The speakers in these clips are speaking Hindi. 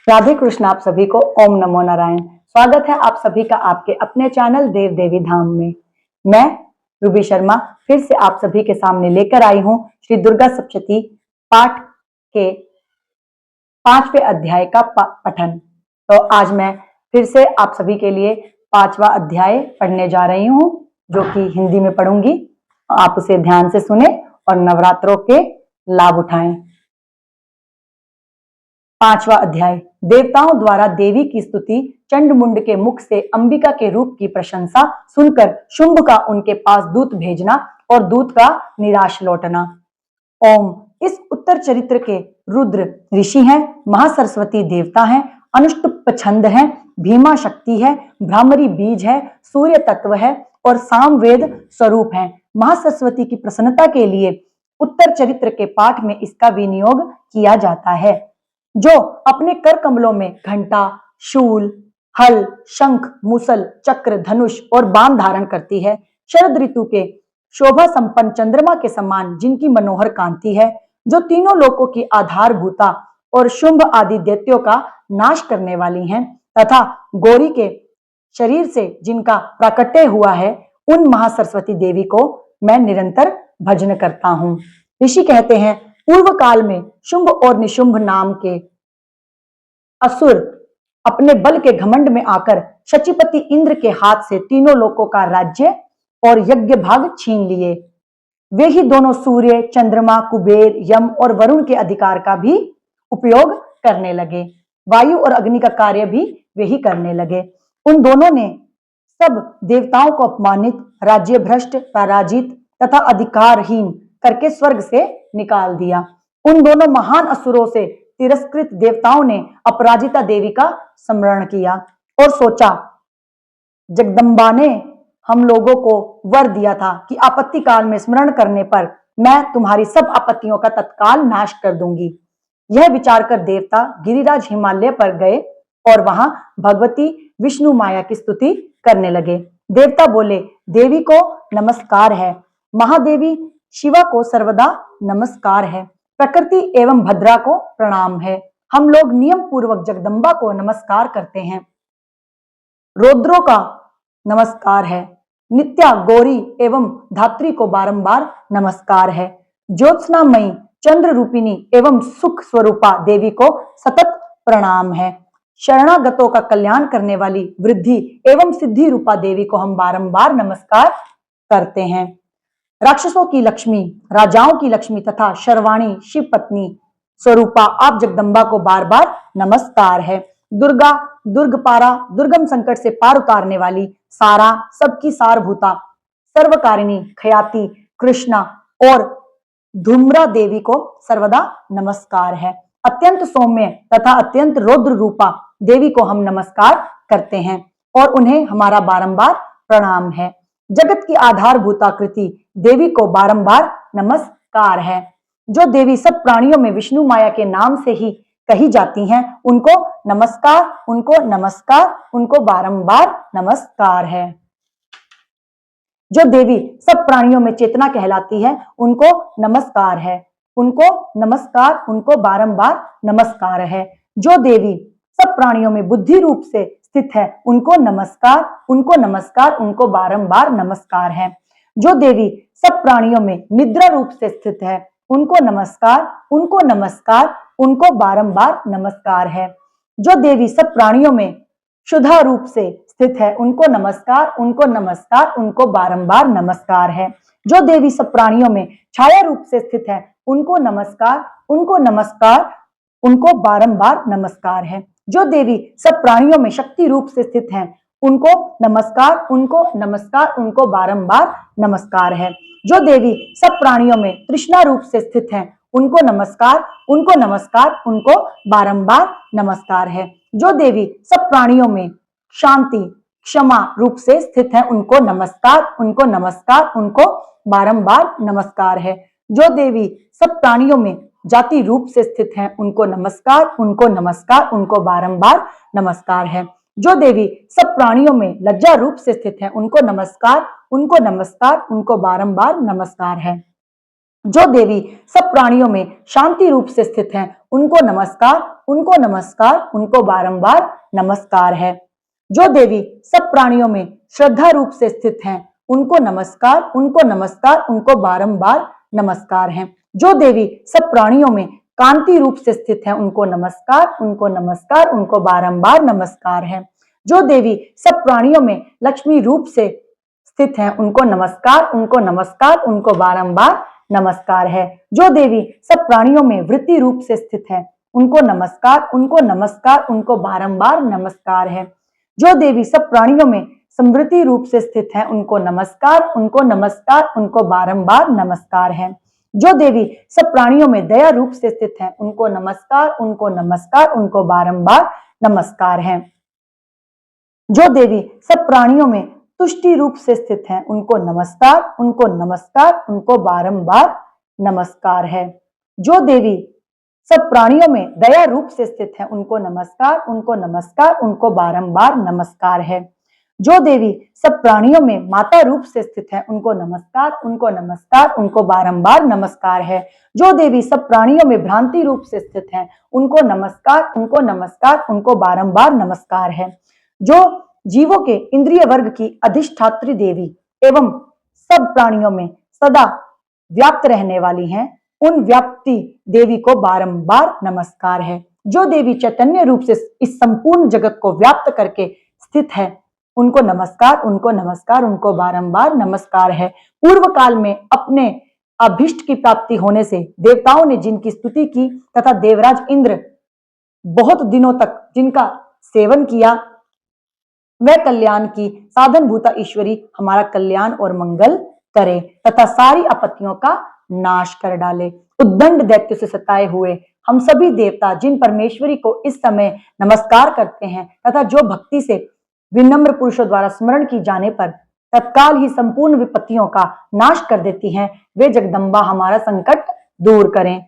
राधे कृष्ण। आप सभी को ओम नमो नारायण। स्वागत है आप सभी का आपके अपने चैनल देव देवी धाम में। मैं रूबी शर्मा फिर से आप सभी के सामने लेकर आई हूं श्री दुर्गा सप्तशती पाठ के 5वें अध्याय का पठन। तो आज मैं फिर से आप सभी के लिए 5वां अध्याय पढ़ने जा रही हूं, जो कि हिंदी में पढ़ूंगी। आप उसे ध्यान से सुने और नवरात्रों के लाभ उठाएं। 5वां अध्याय। देवताओं द्वारा देवी की स्तुति। चंडमुंड के मुख से अंबिका के रूप की प्रशंसा सुनकर शुंभ का उनके पास दूत भेजना और दूत का निराश लौटना। ओम। इस उत्तर चरित्र के रुद्र ऋषि हैं, महासरस्वती देवता हैं, अनुष्टुप छंद है, भीमा शक्ति है, भ्रामरी बीज है, सूर्य तत्व है और सामवेद स्वरूप है। महासरस्वती की प्रसन्नता के लिए उत्तर चरित्र के पाठ में इसका विनियोग किया जाता है, जो अपने कर कमलों में घंटा, शूल, हल, शंख, मूसल, चक्र, धनुष और बाण धारण करती है। शरद ऋतु के शोभा संपन्न चंद्रमा के समान जिनकी मनोहर कांति है, जो तीनों लोकों की आधारभूता और शुंभ आदि दैत्यों का नाश करने वाली हैं, तथा गौरी के शरीर से जिनका प्राकट्य हुआ है, उन महासरस्वती देवी को मैं निरंतर भजन करता हूं। ऋषि कहते हैं, पूर्व काल में शुंभ और निशुंभ नाम के असुर अपने बल के घमंड में आकर शचीपति इंद्र के हाथ से तीनों लोकों का राज्य और यज्ञ भाग छीन लिए। वे ही दोनों सूर्य, चंद्रमा, कुबेर, यम और वरुण के अधिकार का भी उपयोग करने लगे। वायु और अग्नि का कार्य भी वे ही करने लगे। उन दोनों ने सब देवताओं को अपमानित, राज्य भ्रष्ट, पराजित तथा अधिकारहीन करके स्वर्ग से निकाल दिया। उन दोनों महान असुरों से तिरस्कृत देवताओं ने अपराजिता देवी का स्मरण किया और सोचा, जगदम्बा ने हम लोगों को वर दिया था कि आपत्ति काल में स्मरण करने पर मैं तुम्हारी सब आपत्तियों का तत्काल नाश कर दूंगी। यह विचार कर देवता गिरिराज हिमालय पर गए और वहां भगवती विष्णु माया की स्तुति करने लगे। देवता बोले, देवी को नमस्कार है, महादेवी शिवा को सर्वदा नमस्कार है, प्रकृति एवं भद्रा को प्रणाम है। हम लोग नियम पूर्वक जगदम्बा को नमस्कार करते हैं, रौद्रों का नमस्कार है, नित्या गौरी एवं धात्री को बारंबार नमस्कार है, ज्योत्सनामयी चंद्र रूपिणी एवं सुख स्वरूपा देवी को सतत प्रणाम है, शरणागतों का कल्याण करने वाली वृद्धि एवं सिद्धि रूपा देवी को हम बारंबार नमस्कार करते हैं। राक्षसों की लक्ष्मी, राजाओं की लक्ष्मी तथा शर्वाणी शिव पत्नी स्वरूपा आप जगदम्बा को बार बार नमस्कार है। दुर्गा, दुर्गपारा, दुर्गम संकट से पार उतारने वाली, सारा, सबकी सारभूता, सर्वकारिणी, खयाती, कृष्णा और धूम्रा देवी को सर्वदा नमस्कार है। अत्यंत सौम्य तथा अत्यंत रौद्र रूपा देवी को हम नमस्कार करते हैं और उन्हें हमारा बारंबार प्रणाम है। जगत की आधारभूता कृति देवी को बारंबार नमस्कार है। जो देवी सब प्राणियों में विष्णु माया के नाम से ही कही जाती हैं, उनको नमस्कार, उनको नमस्कार, उनको बारंबार नमस्कार है। जो देवी सब प्राणियों में चेतना कहलाती है, उनको नमस्कार है, उनको नमस्कार, उनको बारंबार नमस्कार है। जो देवी सब प्राणियों में बुद्धि रूप से स्थित है, उनको नमस्कार, उनको नमस्कार, उनको बारंबार नमस्कार है। जो देवी सब प्राणियों में निद्रा रूप से स्थित है, उनको नमस्कार, उनको नमस्कार, उनको बारंबार नमस्कार है। जो देवी सब प्राणियों में शुद्धा रूप से स्थित है, उनको नमस्कार, उनको नमस्कार, उनको बारंबार नमस्कार है। जो देवी सब प्राणियों में छाया रूप से स्थित है, उनको नमस्कार, उनको नमस्कार, उनको बारंबार नमस्कार है। जो देवी सब प्राणियों में शक्ति रूप से स्थित हैं, उनको नमस्कार, उनको नमस्कार, उनको बारंबार नमस्कार है। जो देवी सब प्राणियों में तृष्णा रूप से स्थित हैं, उनको नमस्कार, उनको नमस्कार, उनको बारंबार नमस्कार है। जो देवी सब प्राणियों में शांति, क्षमा रूप से स्थित हैं, उनको नमस्कार, उनको नमस्कार, उनको बारंबार नमस्कार है। जो देवी सब प्राणियों में जाति रूप से स्थित हैं, उनको नमस्कार, उनको नमस्कार, उनको बारंबार नमस्कार है। जो देवी सब प्राणियों में लज्जा रूप से स्थित हैं, उनको नमस्कार, उनको नमस्कार, उनको बारंबार नमस्कार है। जो देवी सब प्राणियों में शांति रूप से स्थित हैं, उनको नमस्कार, उनको नमस्कार, उनको बारंबार नमस्कार है। जो देवी सब प्राणियों में श्रद्धा रूप से स्थित हैं, उनको नमस्कार, उनको नमस्कार, उनको बारंबार नमस्कार है। जो देवी सब प्राणियों में कांति रूप से स्थित है, उनको नमस्कार, उनको नमस्कार, उनको बारंबार नमस्कार है। जो देवी सब प्राणियों में लक्ष्मी रूप से स्थित है, उनको नमस्कार, उनको नमस्कार, उनको बारंबार नमस्कार है। जो देवी सब प्राणियों में वृत्ति रूप से स्थित है, उनको नमस्कार, उनको नमस्कार, उनको बारंबार नमस्कार है। जो देवी सब प्राणियों में समृद्धि रूप से स्थित है, उनको नमस्कार, उनको नमस्कार, उनको बारंबार नमस्कार है। जो देवी सब प्राणियों में दया रूप से स्थित है, उनको नमस्कार, उनको नमस्कार, उनको बारंबार नमस्कार है। जो देवी सब प्राणियों में तुष्टि रूप से स्थित है, उनको नमस्कार, उनको नमस्कार, उनको बारंबार नमस्कार है। जो देवी सब प्राणियों में दया रूप से स्थित है, उनको नमस्कार, उनको नमस्कार, उनको बारंबार नमस्कार है। जो देवी सब प्राणियों में माता रूप से स्थित है, उनको नमस्कार, उनको नमस्कार, उनको बारंबार नमस्कार है। जो देवी सब प्राणियों में भ्रांति रूप से स्थित है, उनको नमस्कार, उनको नमस्कार, उनको बारंबार नमस्कार है। जो जीवों के इंद्रिय वर्ग की अधिष्ठात्री देवी एवं सब प्राणियों में सदा व्याप्त रहने वाली हैं, उन व्याप्ति देवी को बारंबार नमस्कार है। जो देवी चैतन्य रूप से इस संपूर्ण जगत को व्याप्त करके स्थित है, उनको नमस्कार, उनको नमस्कार, उनको बारंबार नमस्कार है। पूर्व काल में अपने अभिष्ट की प्राप्ति होने से देवताओं ने जिनकी स्तुति की तथा देवराज इंद्र बहुत दिनों तक जिनका सेवन किया, वह कल्याण की साधन भूता ईश्वरी हमारा कल्याण और मंगल करे तथा सारी आपत्तियों का नाश कर डाले। उद्दंड दैत्य से सताए हुए हम सभी देवता जिन परमेश्वरी को इस समय नमस्कार करते हैं तथा जो भक्ति से विनम्र पुरुषों द्वारा स्मरण की जाने पर तत्काल ही संपूर्ण विपत्तियों का नाश कर देती हैं, वे जगदम्बा हमारा संकट दूर करें।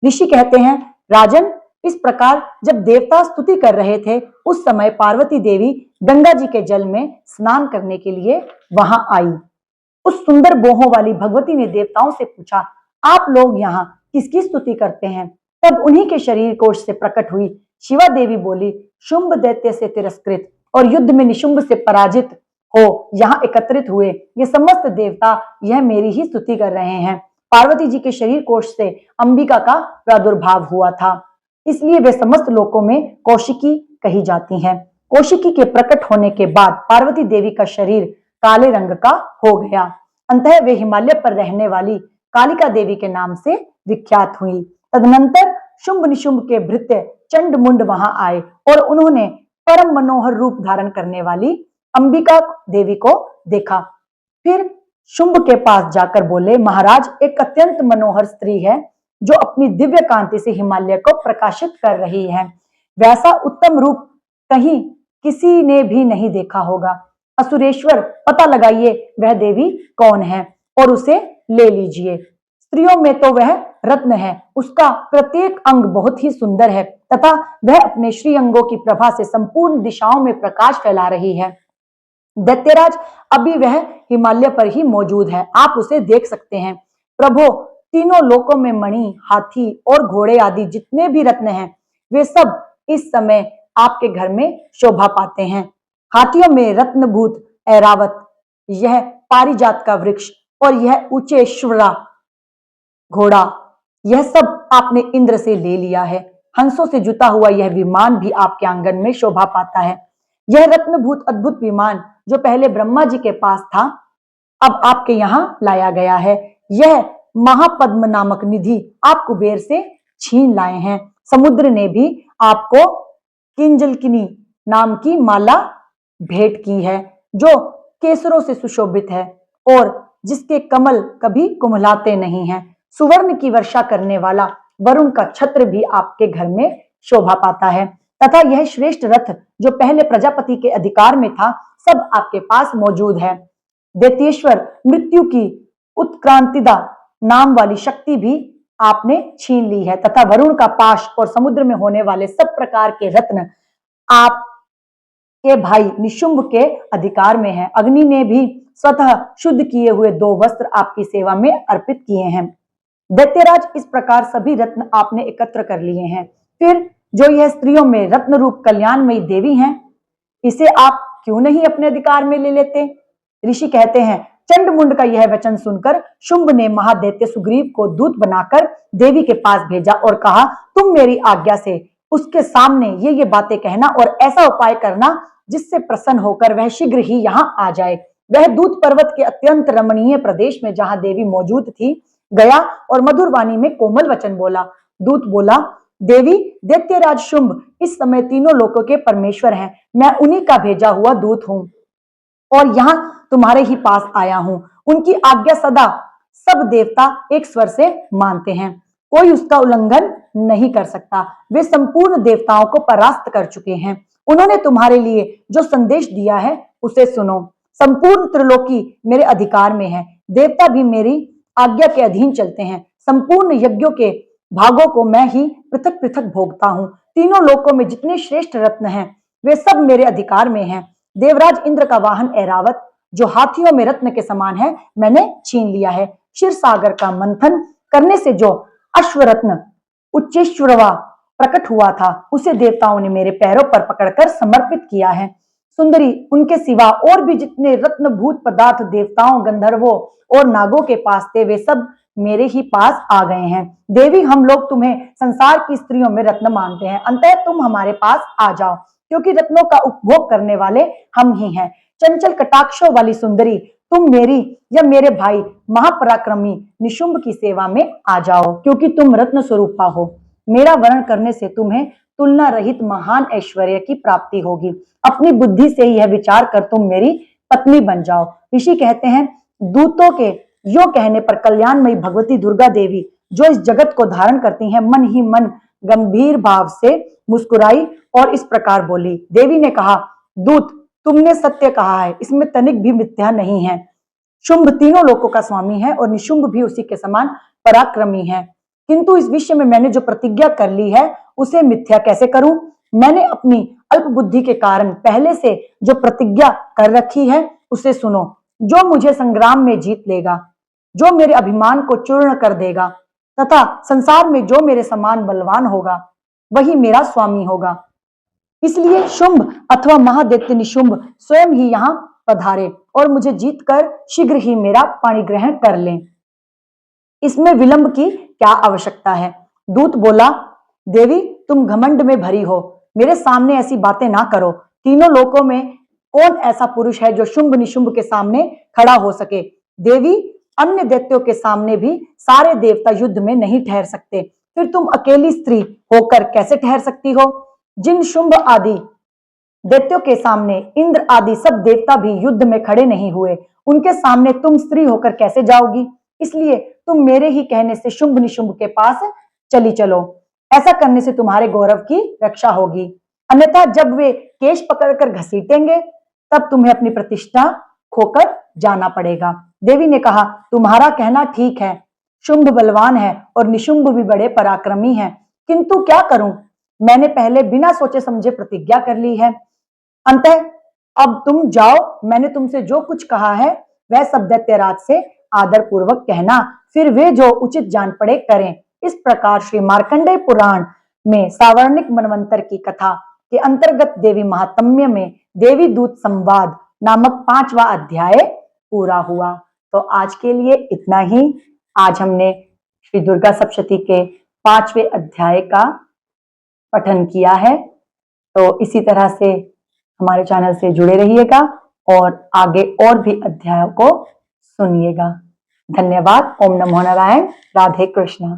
ऋषि कहते हैं, राजन, इस प्रकार जब देवता स्तुति कर रहे थे, उस समय पार्वती देवी गंगा जी के जल में स्नान करने के लिए वहां आई। उस सुंदर बोहों वाली भगवती ने देवताओं से पूछा, आप लोग यहाँ किसकी स्तुति करते हैं? तब उन्हीं के शरीर कोश से प्रकट हुई शिवा देवी बोली, शुंभ दैत्य से तिरस्कृत और युद्ध में निशुंभ से पराजित हो यहाँ एकत्रित हुए ये समस्त देवता यह मेरी ही स्तुति कर रहे हैं। पार्वती जी के शरीर कोश से अंबिका का प्रादुर्भाव हुआ था, इसलिए वे समस्त लोकों में कौशिकी कही जाती हैं। कौशिकी के प्रकट होने के बाद पार्वती देवी का शरीर काले रंग का हो गया। अंततः वे हिमालय पर रहने वाली कालिका देवी के नाम से विख्यात हुई। तदनंतर शुंभ निशुंभ के भृत्य चंड मुंड वहां आए और उन्होंने परम मनोहर रूप धारण करने वाली अंबिका देवी को देखा। फिर शुंभ के पास जाकर बोले, महाराज, एक अत्यंत मनोहर स्त्री है जो अपनी दिव्य कांति से हिमालय को प्रकाशित कर रही है। वैसा उत्तम रूप कहीं किसी ने भी नहीं देखा होगा। असुरेश्वर, पता लगाइए वह देवी कौन है और उसे ले लीजिए। स्त्रियों में तो वह रत्न है, उसका प्रत्येक अंग बहुत ही सुंदर है तथा वह अपने श्री अंगों की प्रभा से संपूर्ण दिशाओं में प्रकाश फैला रही है। दैत्यराज, अभी वह हिमालय पर ही मौजूद है, आप उसे देख सकते हैं। प्रभो, तीनों लोकों में मणि, हाथी और घोड़े आदि जितने भी रत्न हैं, वे सब इस समय आपके घर में शोभा पाते हैं। हाथियों में रत्नभूत ऐरावत, यह पारिजात का वृक्ष और यह ऊंचे श्वरा घोड़ा, यह सब आपने इंद्र से ले लिया है। हंसों से जुता हुआ यह विमान भी आपके आंगन में शोभा पाता है। यह रत्नभूत अद्भुत विमान जो पहले ब्रह्मा जी के पास था, अब आपके यहाँ लाया गया है। यह महापद्म नामक निधि आप कुबेर से छीन लाए हैं। समुद्र ने भी आपको किंजलकिनी नाम की माला भेंट की है जो केसरों से सुशोभित है और जिसके कमल कभी कुम्हलाते नहीं हैं। सुवर्ण की वर्षा करने वाला वरुण का छत्र भी आपके घर में शोभा पाता है तथा यह श्रेष्ठ रथ जो पहले प्रजापति के अधिकार में था, सब आपके पास मौजूद है। दैत्येश्वर, मृत्यु की उत्क्रांतिदा नाम वाली शक्ति भी आपने छीन ली है तथा वरुण का पाश और समुद्र में होने वाले सब प्रकार के रत्न आपके भाई निशुंभ के अधिकार में है। अग्नि ने भी स्वतः शुद्ध किए हुए 2 वस्त्र आपकी सेवा में अर्पित किए हैं। दैत्यराज, इस प्रकार सभी रत्न आपने एकत्र कर लिए हैं, फिर जो यह स्त्रियों में रत्न रूप कल्याणमयी देवी हैं, इसे आप क्यों नहीं अपने अधिकार में ले लेते? ऋषि कहते हैं, चंडमुंड का यह वचन सुनकर शुंभ ने महादैत्य सुग्रीव को दूत बनाकर देवी के पास भेजा और कहा, तुम मेरी आज्ञा से उसके सामने ये बातें कहना और ऐसा उपाय करना जिससे प्रसन्न होकर वह शीघ्र ही यहाँ आ जाए। वह दूत पर्वत के अत्यंत रमणीय प्रदेश में जहां देवी मौजूद थी गया और मधुर वाणी में कोमल वचन बोला। दूत बोला, देवी, दैत्यराज शुंभ इस समय तीनों लोकों के परमेश्वर हैं। मैं उन्हीं का भेजा हुआ दूत हूं और यहाँ तुम्हारे ही पास आया हूं। उनकी आज्ञा सदा सब देवता एक स्वर से मानते हैं, कोई उसका उल्लंघन नहीं कर सकता। वे संपूर्ण देवताओं को परास्त कर चुके हैं। उन्होंने तुम्हारे लिए जो संदेश दिया है उसे सुनो। संपूर्ण त्रिलोकी मेरे अधिकार में है, देवता भी मेरी आज्ञा के अधीन चलते हैं। संपूर्ण यज्ञों के भागों को मैं ही पृथक पृथक भोगता हूँ। तीनों लोकों में जितने श्रेष्ठ रत्न हैं वे सब मेरे अधिकार में हैं। देवराज इंद्र का वाहन ऐरावत, जो हाथियों में रत्न के समान है, मैंने छीन लिया है। क्षीर सागर का मंथन करने से जो अश्वरत्न उच्चेश्वरवा प्रकट हुआ था, उसे देवताओं ने मेरे पैरों पर पकड़कर समर्पित किया है। सुंदरी, उनके सिवा और भी जितने रत्नभूत पदार्थ देवताओं, गंधर्वों और नागों के पास थे, वे सब मेरे ही पास आ गए हैं। देवी, हम लोग तुम्हें संसार की स्त्रियों में रत्न मानते हैं, अंततः तुम हमारे पास आ जाओ, क्योंकि रत्नों का उपभोग करने वाले हम ही हैं। चंचल कटाक्षों वाली सुंदरी, तुम मेरी या मेरे भाई महापराक्रमी निशुंभ की सेवा में आ जाओ, क्योंकि तुम रत्न स्वरूपा हो। मेरा वर्ण करने से तुम्हें तुलना रहित महान ऐश्वर्य की प्राप्ति होगी। अपनी बुद्धि से यह विचार कर तुम मेरी पत्नी बन जाओ। ऋषि कहते हैं, दूतों के यो कहने पर कल्याणमयी भगवती दुर्गा देवी, जो इस जगत को धारण करती हैं, मन ही मन गंभीर भाव से मुस्कुराई और इस प्रकार बोली। देवी ने कहा, दूत, तुमने सत्य कहा है, इसमें तनिक भी मिथ्या नहीं है। शुंभ तीनों लोकों का स्वामी है और निशुंभ भी उसी के समान पराक्रमी है, किंतु इस विषय में मैंने जो प्रतिज्ञा कर ली है उसे मिथ्या कैसे करूं? मैंने अपनी अल्प बुद्धि के कारण पहले से जो प्रतिज्ञा कर रखी है उसे सुनो। जो मुझे संग्राम में जीत लेगा, जो मेरे अभिमान को चूर्ण कर देगा तथा संसार में जो मेरे समान बलवान होगा, वही मेरा स्वामी होगा। इसलिए शुंभ अथवा महादैत्य निशुंभ स्वयं ही यहाँ पधारे और मुझे जीतकर शीघ्र ही मेरा पाणी ग्रहण कर लें। इसमें विलंब की क्या आवश्यकता है? दूत बोला, देवी, तुम घमंड में भरी हो, मेरे सामने ऐसी बातें ना करो। तीनों लोकों में कौन ऐसा पुरुष है जो शुंभ निशुंभ के सामने खड़ा हो सके? देवी, अन्य दैत्यों के सामने भी सारे देवता युद्ध में नहीं ठहर सकते, फिर तुम अकेली स्त्री होकर कैसे ठहर सकती हो? जिन शुंभ आदि दैत्यों के सामने इंद्र आदि सब देवता भी युद्ध में खड़े नहीं हुए, उनके सामने तुम स्त्री होकर कैसे जाओगी? इसलिए तुम मेरे ही कहने से शुंभ निशुंभ के पास चली चलो। ऐसा करने से तुम्हारे गौरव की रक्षा होगी, अन्यथा जब वे केश पकड़कर घसीटेंगे तब तुम्हें अपनी प्रतिष्ठा खोकर जाना पड़ेगा। देवी ने कहा, तुम्हारा कहना ठीक है, शुंभ बलवान है और निशुंभ भी बड़े पराक्रमी हैं, किंतु क्या करूं? मैंने पहले बिना सोचे समझे प्रतिज्ञा कर ली है। अंतः अब तुम जाओ, मैंने तुमसे जो कुछ कहा है वह सब दैत्यराज से आदर पूर्वक कहना, फिर वे जो उचित जान पड़े करें। इस प्रकार श्री मार्कंडेय पुराण में सावर्णिक मनवंतर की कथा के अंतर्गत देवी महात्म्य में देवी दूत संवाद नामक 5वां अध्याय पूरा हुआ। तो आज के लिए इतना ही। आज हमने श्री दुर्गा सप्तशती के 5वें अध्याय का पठन किया है। तो इसी तरह से हमारे चैनल से जुड़े रहिएगा और आगे और भी अध्यायों को सुनिएगा। धन्यवाद। ओम नमो नारायण। राधे कृष्ण।